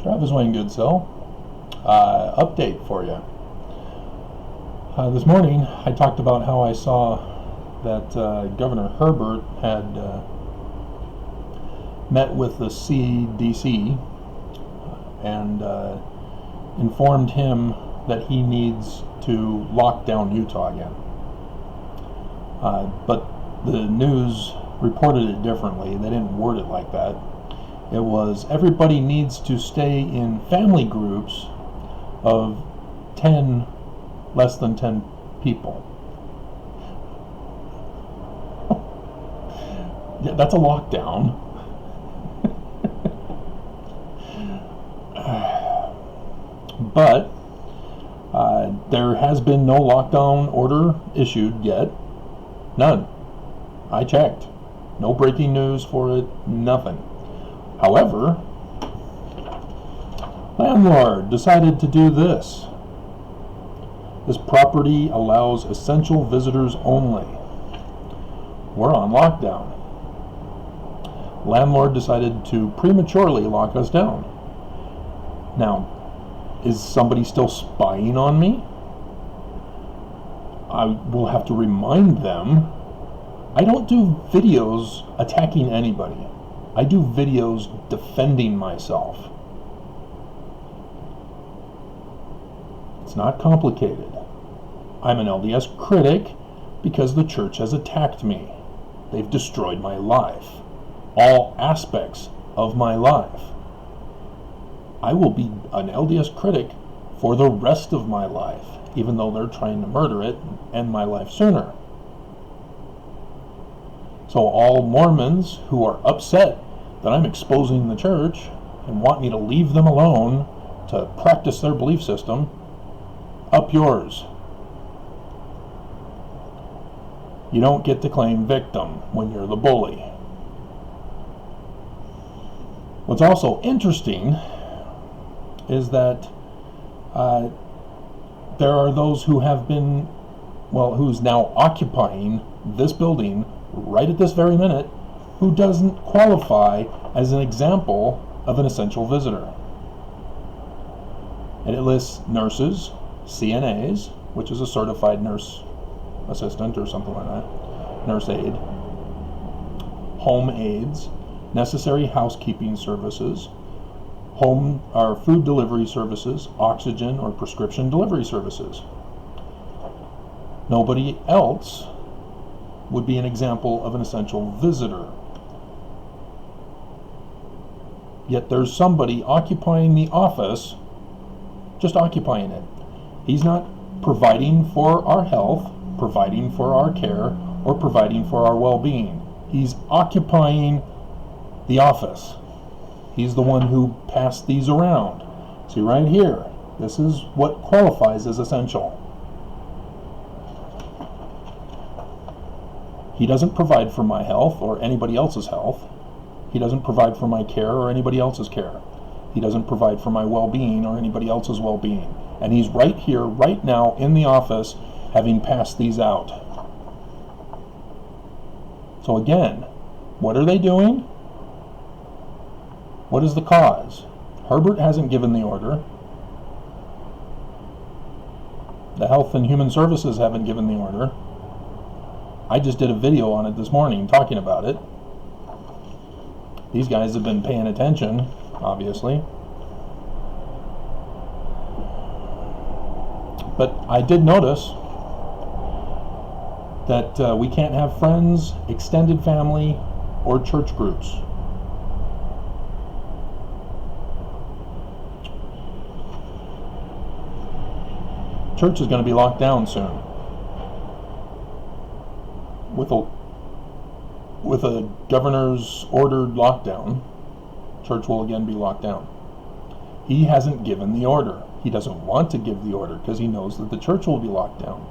Travis Wayne Goodsell. Update for you. This morning I talked about how I saw that Governor Herbert had met with the CDC and informed him that he needs to lock down Utah again. But the news reported it differently. They didn't word it like that. It was everybody needs to stay in family groups of less than 10 people. Yeah, that's a lockdown. But there has been no lockdown order issued yet. None. I checked. No breaking news for it, nothing. However, landlord decided to do this. This property allows essential visitors only. We're on lockdown. Landlord decided to prematurely lock us down. Now, is somebody still spying on me? I will have to remind them. I don't do videos attacking anybody. I do videos defending myself. It's not complicated. I'm an LDS critic because the church has attacked me. They've destroyed my life. All aspects of my life. I will be an LDS critic for the rest of my life, even though they're trying to murder it and end my life sooner. So all Mormons who are upset that I'm exposing the church and want me to leave them alone to practice their belief system, up yours. You don't get to claim victim when you're the bully. What's also interesting is that there are those who have been, who's now occupying this building right at this very minute, who doesn't qualify as an example of an essential visitor. And it lists nurses, CNAs, which is a certified nurse assistant or something like that, nurse aide, home aides, necessary housekeeping services, home or food delivery services, oxygen or prescription delivery services. Nobody else would be an example of an essential visitor. Yet there's somebody occupying the office, just occupying it. He's not providing for our health, providing for our care, or providing for our well-being. He's occupying the office. He's the one who passed these around. See right here, this is what qualifies as essential. He doesn't provide for my health or anybody else's health. He doesn't provide for my care or anybody else's care. He doesn't provide for my well-being or anybody else's well-being. And he's right here, right now, in the office, having passed these out. So again, what are they doing? What is the cause? Herbert hasn't given the order. The Health and Human Services haven't given the order. I just did a video on it this morning talking about it. These guys have been paying attention, obviously. But I did notice that we can't have friends, extended family, or church groups. Church is going to be locked down soon. With a governor's ordered lockdown, church will again be locked down. He hasn't given the order. He doesn't want to give the order because he knows that the church will be locked down.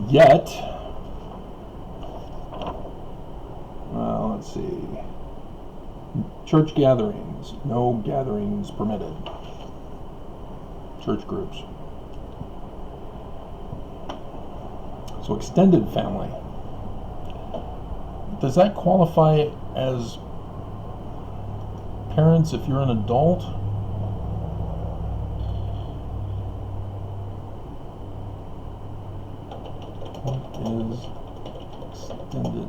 Yet, let's see, church gatherings, no gatherings permitted. Church groups. So extended family. Does that qualify as Parents, if you're an adult, what is extended?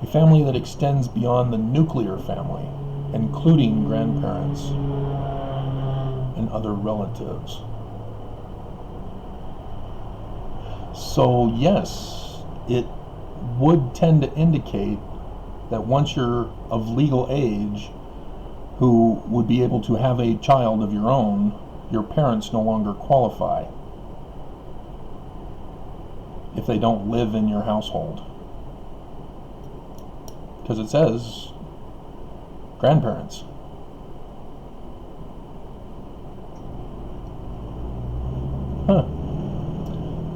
A family that extends beyond the nuclear family, including grandparents and other relatives. So yes, it would tend to indicate that once you're of legal age, who would be able to have a child of your own, your parents no longer qualify if they don't live in your household. Because it says grandparents. Huh.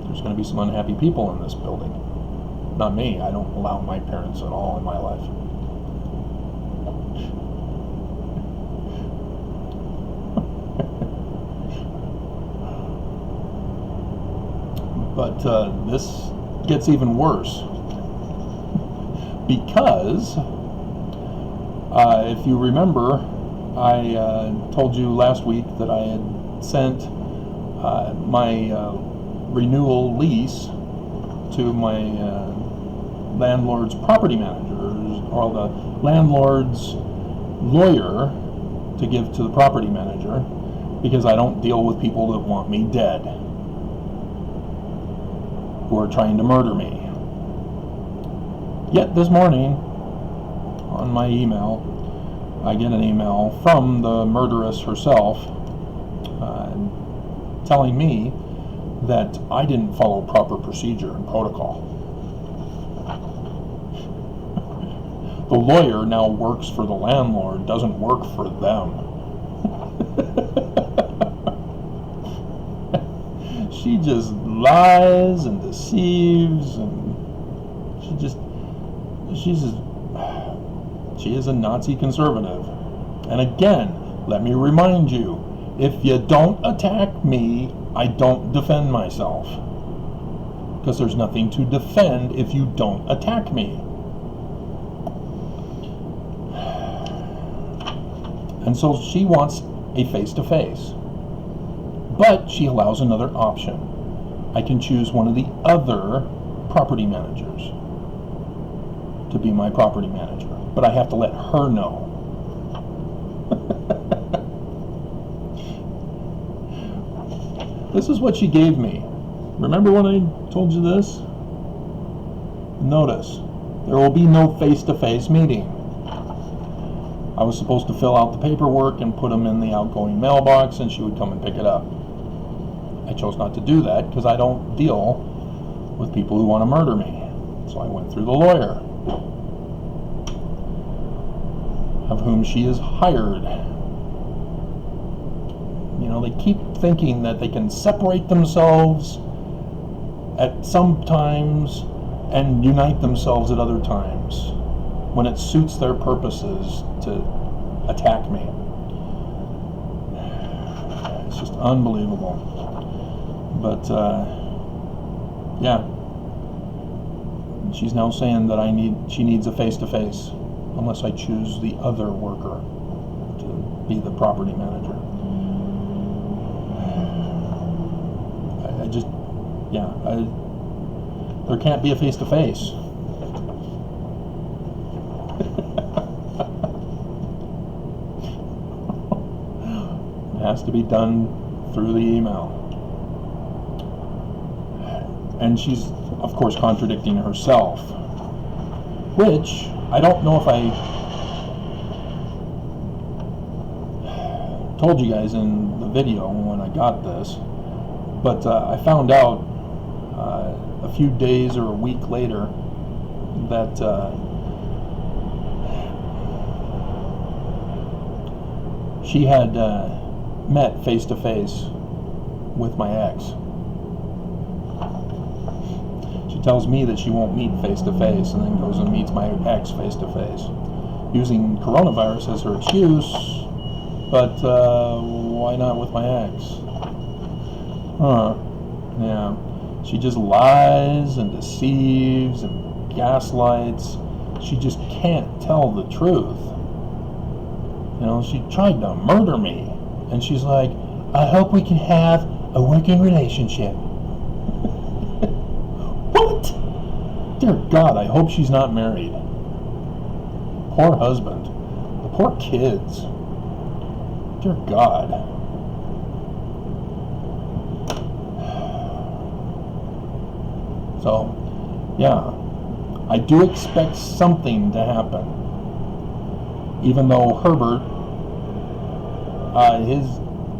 There's going to be some unhappy people in this building. Not me. I don't allow my parents at all in my life. But this gets even worse. Because, if you remember, I told you last week that I had sent my renewal lease to my landlord's property managers, or the landlord's lawyer, to give to the property manager, because I don't deal with people that want me dead, who are trying to murder me. Yet this morning, on my email, I get an email from the murderess herself telling me that I didn't follow proper procedure and protocol. The lawyer now works for the landlord, doesn't work for them. She just lies and deceives, and she is a Nazi conservative. And again, let me remind you, if you don't attack me, I don't defend myself. Because there's nothing to defend if you don't attack me. And so she wants a face-to-face. But she allows another option. I can choose one of the other property managers to be my property manager. But I have to let her know. This is what she gave me. Remember when I told you this? Notice, there will be no face-to-face meeting. I was supposed to fill out the paperwork and put them in the outgoing mailbox, and she would come and pick it up. I chose not to do that because I don't deal with people who want to murder me. So I went through the lawyer, of whom she is hired. You know, they keep thinking that they can separate themselves at some times and unite themselves at other times when it suits their purposes to attack me. It's just unbelievable. But yeah, she's now saying that she needs a face-to-face unless I choose the other worker to be the property manager. There can't be a face-to-face. It has to be done through the email. And she's, of course, contradicting herself, which I don't know if I told you guys in the video when I got this, but I found out a few days or a week later that she had met face-to-face with my ex. She tells me that she won't meet face-to-face and then goes and meets my ex face-to-face, using coronavirus as her excuse, but why not with my ex? Yeah. She just lies and deceives and gaslights. She just can't tell the truth. she tried to murder me. And she's like, I hope we can have a working relationship. What? Dear God, I hope she's not married. Poor husband. The poor kids. Dear God. So, yeah, I do expect something to happen. Even though Herbert,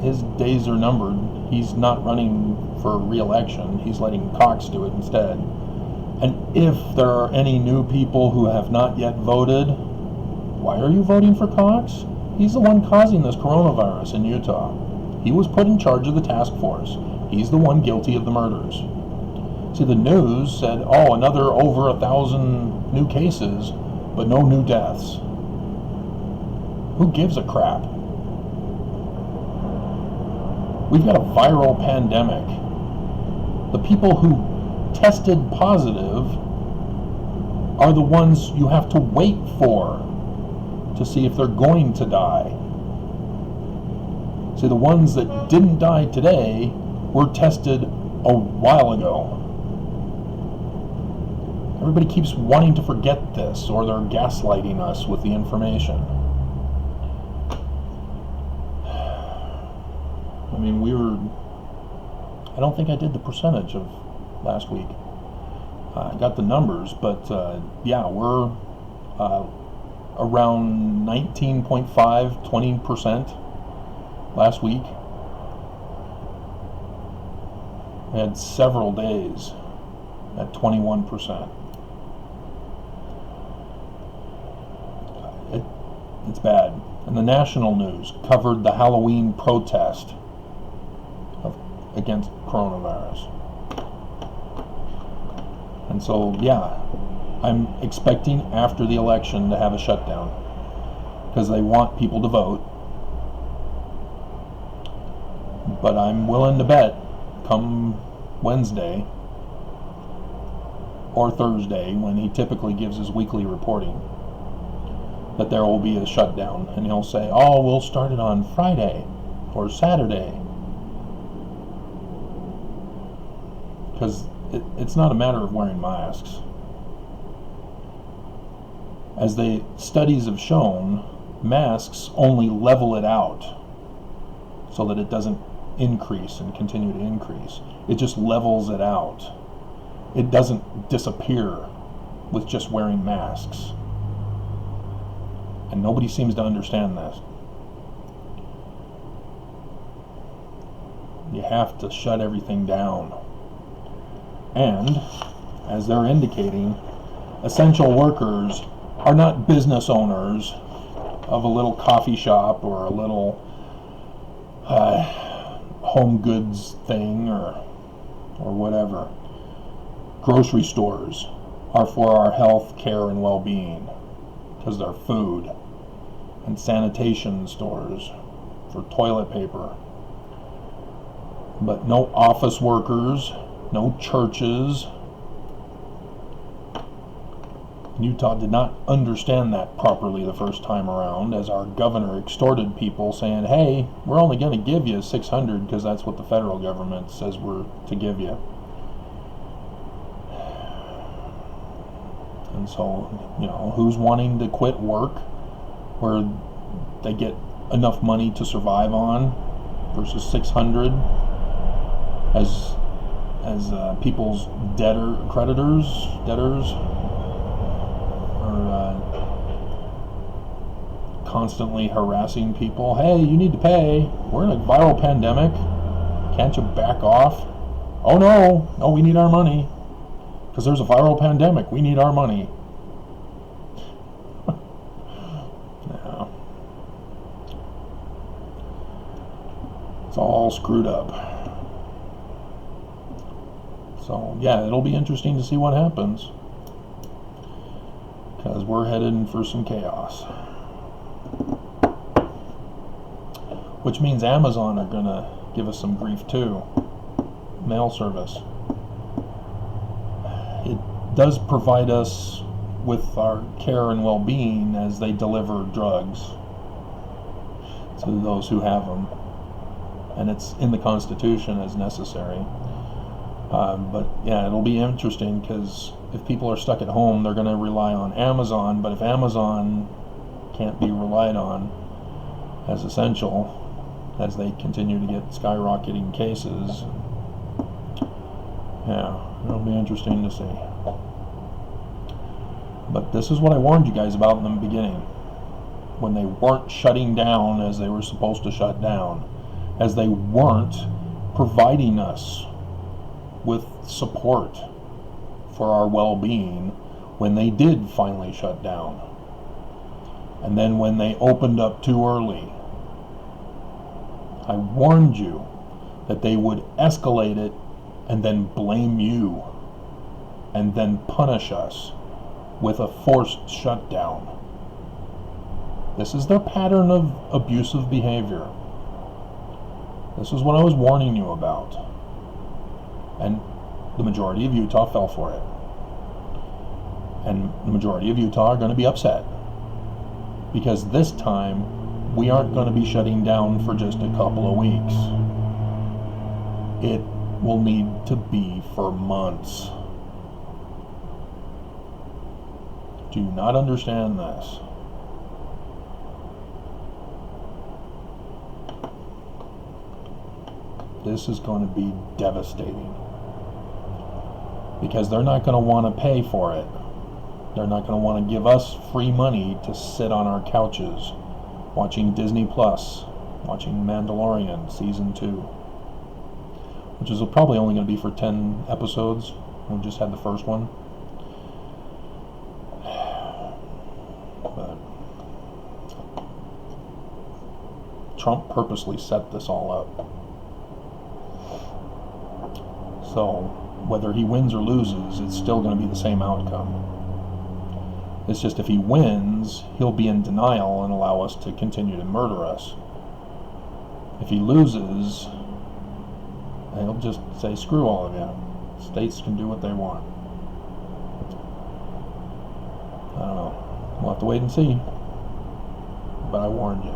his days are numbered. He's not running for re-election. He's letting Cox do it instead. And if there are any new people who have not yet voted, why are you voting for Cox? He's the one causing this coronavirus in Utah. He was put in charge of the task force. He's the one guilty of the murders. See, the news said, oh, another over 1,000 new cases, but no new deaths. Who gives a crap? We've got a viral pandemic. The people who tested positive are the ones you have to wait for to see if they're going to die. See, the ones that didn't die today were tested a while ago. Everybody keeps wanting to forget this, or they're gaslighting us with the information. I mean, I don't think I did the percentage of last week. I got the numbers, but yeah, we're around 19.5, 20% last week. We had several days at 21%. It's bad. And the national news covered the Halloween protest against coronavirus. And so, yeah, I'm expecting after the election to have a shutdown because they want people to vote. But I'm willing to bet come Wednesday or Thursday, when he typically gives his weekly reporting, that there will be a shutdown. And he'll say, oh, we'll start it on Friday or Saturday. Because it's not a matter of wearing masks. As the studies have shown, masks only level it out so that it doesn't increase and continue to increase. It just levels it out. It doesn't disappear with just wearing masks. And nobody seems to understand this. You have to shut everything down. And, as they're indicating, essential workers are not business owners of a little coffee shop or a little home goods thing or whatever. Grocery stores are for our health, care, and well-being because they're food. And sanitation stores for toilet paper. But no office workers, no churches. Utah did not understand that properly the first time around, as our governor extorted people saying, hey, we're only going to give you $600 because that's what the federal government says we're to give you. And so, who's wanting to quit work where they get enough money to survive on versus $600 as people's creditors are constantly harassing people. Hey, you need to pay. We're in a viral pandemic. Can't you back off? Oh no, we need our money. Because there's a viral pandemic. We need our money. Yeah. It's all screwed up. So, yeah, it'll be interesting to see what happens. Because we're headed for some chaos. Which means Amazon are going to give us some grief too. Mail service. It does provide us with our care and well-being as they deliver drugs. to those who have them. And it's in the Constitution as necessary. But yeah, it'll be interesting, because if people are stuck at home, they're going to rely on Amazon. But if Amazon can't be relied on as essential, as they continue to get skyrocketing cases, yeah, it'll be interesting to see. But this is what I warned you guys about in the beginning, when they weren't shutting down as they were supposed to shut down, as they weren't providing us with support for our well-being when they did finally shut down. And then when they opened up too early, I warned you that they would escalate it and then blame you and then punish us with a forced shutdown. This is their pattern of abusive behavior. This is what I was warning you about. And the majority of Utah fell for it. And the majority of Utah are going to be upset, because this time we aren't going to be shutting down for just a couple of weeks. It will need to be for months. Do you not understand this? This is going to be devastating, because they're not going to want to pay for it. They're not going to want to give us free money to sit on our couches watching Disney Plus, watching Mandalorian Season 2, which is probably only going to be for 10 episodes. We just had the first one. But Trump purposely set this all up. So whether he wins or loses, it's still going to be the same outcome. It's just, if he wins, he'll be in denial and allow us to continue to murder us. If he loses, he'll just say, screw all of you. States can do what they want. I don't know. We'll have to wait and see. But I warned you.